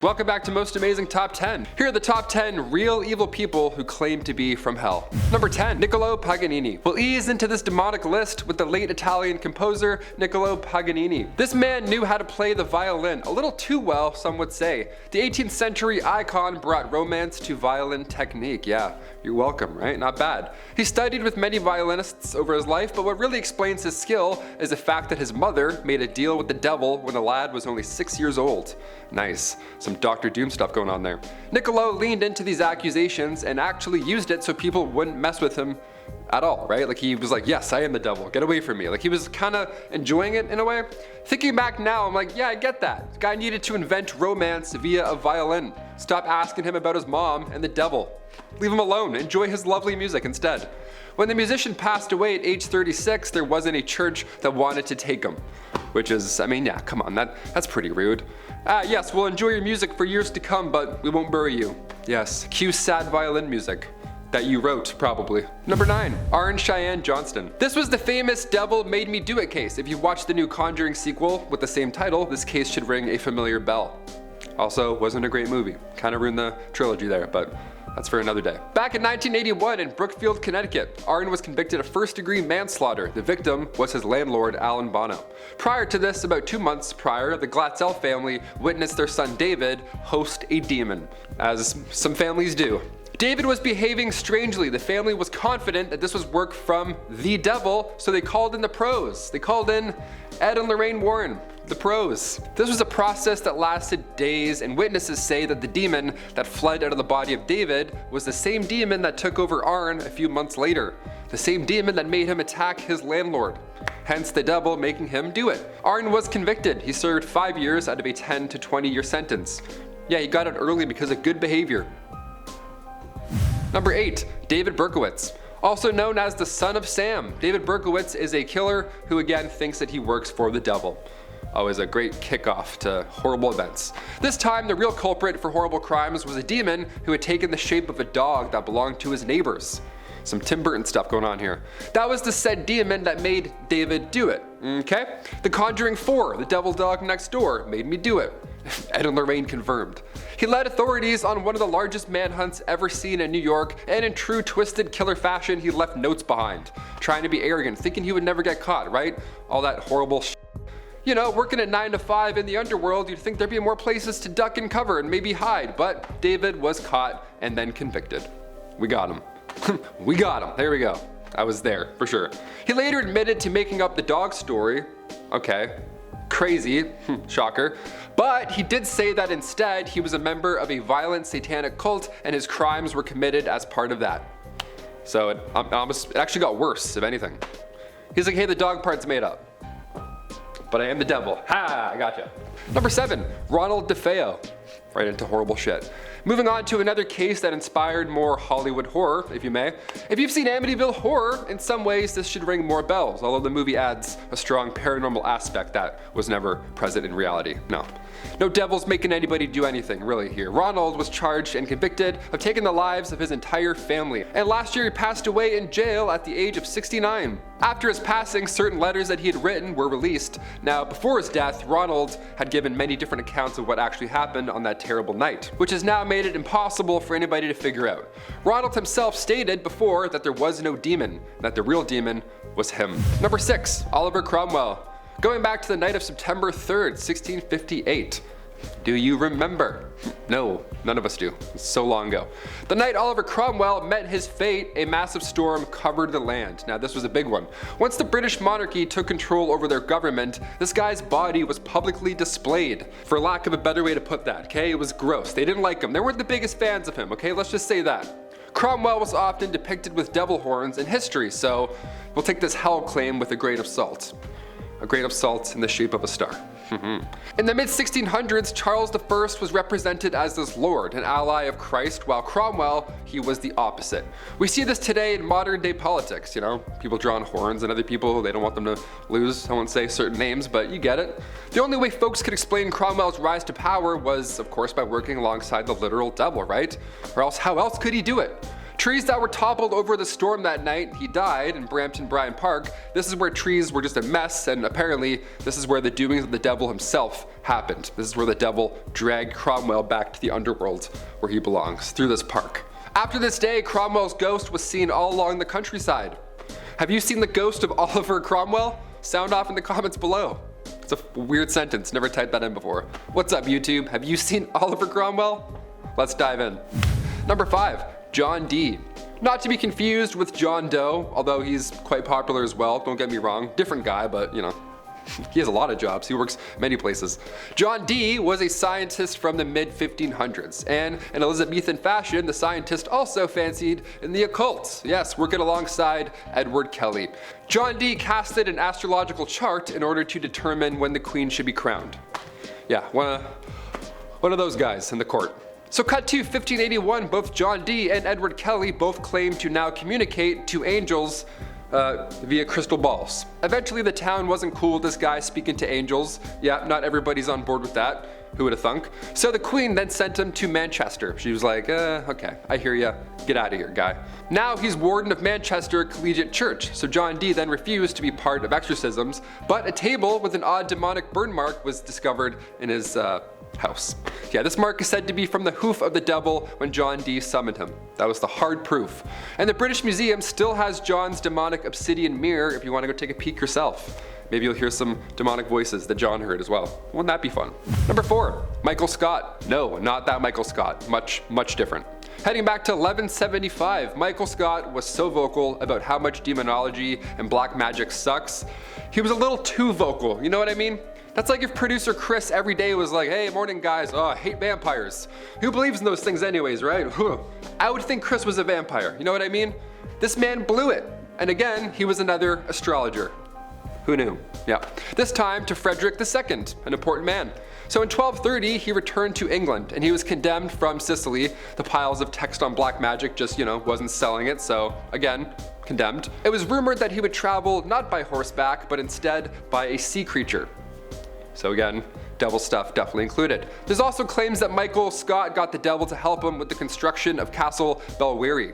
Welcome back to Most Amazing Top 10. Here are the top 10 real evil people who claim to be from hell. Number 10, Niccolo Paganini. We'll ease into this demonic list with the late Italian composer Niccolo Paganini. This man knew how to play the violin a little too well, some would say. The 18th century icon brought romance to violin technique. Yeah, you're welcome, right? Not bad. He studied with many violinists over his life, but what really explains his skill is the fact that his mother made a deal with the devil when the lad was only 6 years old. Nice. Some Dr. Doom stuff going on there. Niccolo leaned into these accusations and actually used it so people wouldn't mess with him at all, right? Like he was like, yes, I am the devil, get away from me. Like he was kind of enjoying it in a way. Thinking back now, I'm like, yeah, I get that. The guy needed to invent romance via a violin. Stop asking him about his mom and the devil. Leave him alone, enjoy his lovely music instead. When the musician passed away at age 36, there wasn't a church that wanted to take him. Which is, I mean, yeah, come on, that's pretty rude. Yes, we'll enjoy your music for years to come, but we won't bury you. Yes, cue sad violin music. That you wrote, probably. Number 9, Arne Cheyenne Johnston. This was the famous Devil Made Me Do It case. If you've watched the new Conjuring sequel with the same title, this case should ring a familiar bell. Also, wasn't a great movie. Kind of ruined the trilogy there, but that's for another day. Back in 1981 in Brookfield, Connecticut, Arne was convicted of first-degree manslaughter. The victim was his landlord, Alan Bono. Prior to this, about 2 months prior, the Glatzel family witnessed their son David host a demon, as some families do. David was behaving strangely. The family was confident that this was work from the devil, so they called in the pros. They called in Ed and Lorraine Warren, the pros. This was a process that lasted days, and witnesses say that the demon that fled out of the body of David was the same demon that took over Arne a few months later. The same demon that made him attack his landlord. Hence the devil making him do it. Arne was convicted. He served 5 years out of a 10 to 20-year sentence. Yeah, he got out early because of good behavior. Number 8, David Berkowitz. Also known as the Son of Sam, David Berkowitz is a killer who again thinks that he works for the devil. Always a great kickoff to horrible events. This time, the real culprit for horrible crimes was a demon who had taken the shape of a dog that belonged to his neighbors. Some Tim Burton stuff going on here. That was the said demon that made David do it, okay? The Conjuring 4, the devil dog next door, made me do it. Ed and Lorraine confirmed. He led authorities on one of the largest manhunts ever seen in New York, and in true twisted killer fashion, he left notes behind. Trying to be arrogant, thinking he would never get caught, right? All that horrible shit. You know, working at 9 to 5 in the underworld, you'd think there'd be more places to duck and cover and maybe hide, but David was caught and then convicted. We got him. We got him. There we go. I was there, for sure. He later admitted to making up the dog story. Okay. Crazy. Shocker. But he did say that instead he was a member of a violent satanic cult and his crimes were committed as part of that. So it actually got worse, if anything. He's like, hey, the dog part's made up. But I am the devil. Ha! I gotcha. Number 7, Ronald DeFeo. Right into horrible shit. Moving on to another case that inspired more Hollywood horror, if you may. If you've seen Amityville Horror, in some ways this should ring more bells, although the movie adds a strong paranormal aspect that was never present in reality. No devils making anybody do anything, really, here. Ronald was charged and convicted of taking the lives of his entire family, and last year he passed away in jail at the age of 69. After his passing, certain letters that he had written were released. Now, before his death, Ronald had given many different accounts of what actually happened on that terrible night, which has now made it impossible for anybody to figure out. Ronald himself stated before that there was no demon, that the real demon was him. Number 6, Oliver Cromwell. Going back to the night of September 3rd, 1658. Do you remember? No, none of us do. It's so long ago. The night Oliver Cromwell met his fate, a massive storm covered the land. Now this was a big one. Once the British monarchy took control over their government, this guy's body was publicly displayed. For lack of a better way to put that, okay? It was gross. They didn't like him. They weren't the biggest fans of him, okay? Let's just say that. Cromwell was often depicted with devil horns in history, so we'll take this hell claim with a grain of salt. A grain of salt in the shape of a star. In the mid-1600s, Charles I was represented as this lord, an ally of Christ, while Cromwell, he was the opposite. We see this today in modern day politics, you know, people drawing horns and other people, they don't want them to lose. I won't say certain names, but you get it. The only way folks could explain Cromwell's rise to power was, of course, by working alongside the literal devil, right? Or else, how else could he do it? Trees that were toppled over the storm that night. He died in Brampton Bryan Park. This is where trees were just a mess, and apparently this is where the doings of the devil himself happened. This is where the devil dragged Cromwell back to the underworld where he belongs, through this park. After this day, Cromwell's ghost was seen all along the countryside. Have you seen the ghost of Oliver Cromwell? Sound off in the comments below. It's a weird sentence, never typed that in before. What's up, YouTube? Have you seen Oliver Cromwell? Let's dive in. Number 5. John Dee. Not to be confused with John Doe, although he's quite popular as well, don't get me wrong. Different guy, but you know, he has a lot of jobs. He works many places. John Dee was a scientist from the mid-1500s, and in Elizabethan fashion, the scientist also fancied in the occult. Yes, working alongside Edward Kelly. John Dee casted an astrological chart in order to determine when the queen should be crowned. Yeah, one of those guys in the court. So cut to 1581, both John Dee and Edward Kelly both claim to now communicate to angels via crystal balls. Eventually the town wasn't cool with this guy speaking to angels. Yeah, not everybody's on board with that. Who would have thunk? So the queen then sent him to Manchester. She was like, okay, I hear ya. Get out of here, guy. Now he's warden of Manchester Collegiate Church. So John Dee then refused to be part of exorcisms, but a table with an odd demonic burn mark was discovered in his house. Yeah, this mark is said to be from the hoof of the devil when John Dee summoned him. That was the hard proof. And the British Museum still has John's demonic obsidian mirror if you want to go take a peek yourself. Maybe you'll hear some demonic voices that John heard as well. Wouldn't that be fun? Number 4, Michael Scott. No, not that Michael Scott. Much different. Heading back to 1175, Michael Scott was so vocal about how much demonology and black magic sucks. He was a little too vocal, you know what I mean? That's like if producer Chris every day was like, hey, morning guys, I hate vampires. Who believes in those things anyways, right? I would think Chris was a vampire, you know what I mean? This man blew it. And again, he was another astrologer. Who knew? Yeah. This time to Frederick II, an important man. So in 1230, he returned to England and he was condemned from Sicily. The piles of text on black magic just, wasn't selling it. So again, condemned. It was rumored that he would travel not by horseback, but instead by a sea creature. So again, devil stuff definitely included. There's also claims that Michael Scott got the devil to help him with the construction of Castle Belwiri,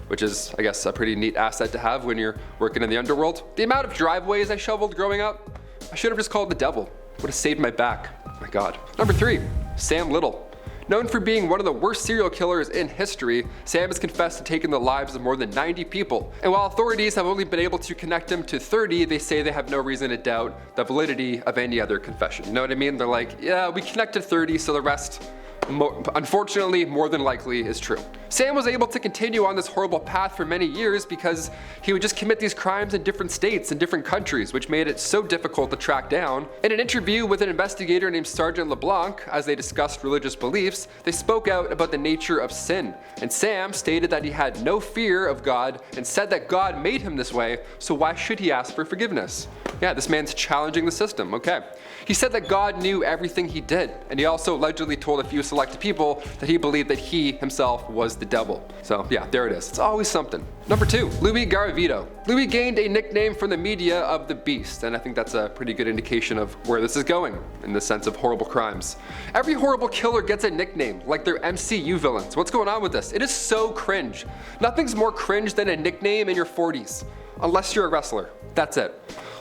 which is, I guess, a pretty neat asset to have when you're working in the underworld. The amount of driveways I shoveled growing up, I should have just called the devil. Would have saved my back. Oh my God. Number 3, Sam Little. Known for being one of the worst serial killers in history, Sam has confessed to taking the lives of more than 90 people. And while authorities have only been able to connect him to 30, they say they have no reason to doubt the validity of any other confession. You know what I mean? They're like, yeah, we connected 30, so the rest, unfortunately, more than likely is true. Sam was able to continue on this horrible path for many years because he would just commit these crimes in different states and different countries, which made it so difficult to track down. In an interview with an investigator named Sergeant LeBlanc, as they discussed religious beliefs, they spoke out about the nature of sin. And Sam stated that he had no fear of God and said that God made him this way, so why should he ask for forgiveness? Yeah, this man's challenging the system, okay. He said that God knew everything he did, and he also allegedly told a few selected people that he believed that he himself was the devil. So yeah, there it is. It's always something. Number 2, Louis Garavito. Louis gained a nickname from the media of the Beast, and I think that's a pretty good indication of where this is going in the sense of horrible crimes. Every horrible killer gets a nickname, like their MCU villains. What's going on with this? It is so cringe. Nothing's more cringe than a nickname in your 40s, unless you're a wrestler. That's it.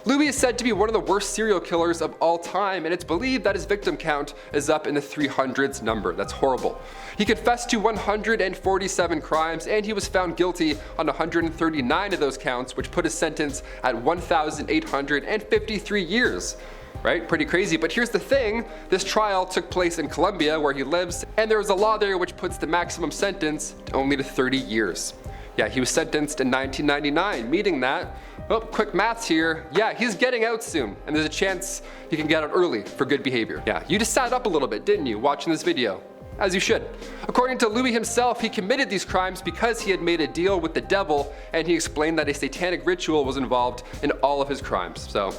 Louis is said to be one of the worst serial killers of all time, and it's believed that his victim count is up in the 300s number. That's horrible. He confessed to 147 crimes, and he was found guilty on 139 of those counts, which put his sentence at 1,853 years. Right? Pretty crazy. But here's the thing, this trial took place in Colombia, where he lives, and there was a law there which puts the maximum sentence only to 30 years. Yeah, he was sentenced in 1999, meaning that, oh, quick maths here, yeah, he's getting out soon, and there's a chance he can get out early for good behavior. Yeah, you just sat up a little bit, didn't you, watching this video? As you should. According to Louis himself, he committed these crimes because he had made a deal with the devil, and he explained that a satanic ritual was involved in all of his crimes. So,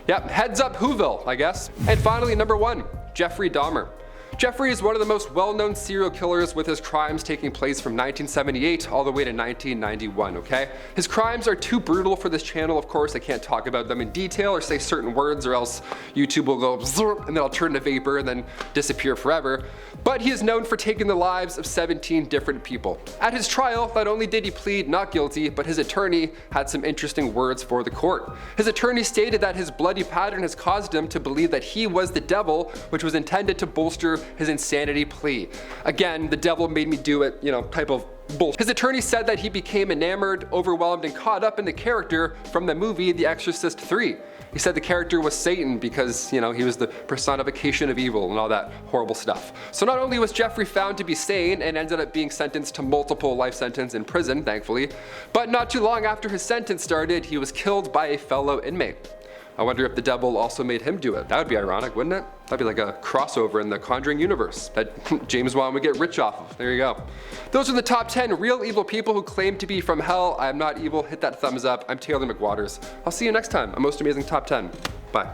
yeah, heads up Whoville, I guess. And finally, number 1, Jeffrey Dahmer. Jeffrey is one of the most well-known serial killers, with his crimes taking place from 1978 all the way to 1991, okay? His crimes are too brutal for this channel, of course. I can't talk about them in detail or say certain words, or else YouTube will go and then I'll turn to vapor and then disappear forever. But he is known for taking the lives of 17 different people. At his trial, not only did he plead not guilty, but his attorney had some interesting words for the court. His attorney stated that his bloody pattern has caused him to believe that he was the devil, which was intended to bolster his insanity plea. Again, the devil made me do it, type of bullshit. His attorney said that he became enamored, overwhelmed, and caught up in the character from the movie The Exorcist 3. He said the character was Satan because, he was the personification of evil and all that horrible stuff. So not only was Jeffrey found to be sane and ended up being sentenced to multiple life sentences in prison, thankfully, but not too long after his sentence started, he was killed by a fellow inmate. I wonder if the devil also made him do it. That would be ironic, wouldn't it? That'd be like a crossover in the Conjuring universe that James Wan would get rich off of. There you go. Those are the top 10 real evil people who claim to be from hell. I am not evil. Hit that thumbs up. I'm Taylor McWaters. I'll see you next time. A most amazing top 10. Bye.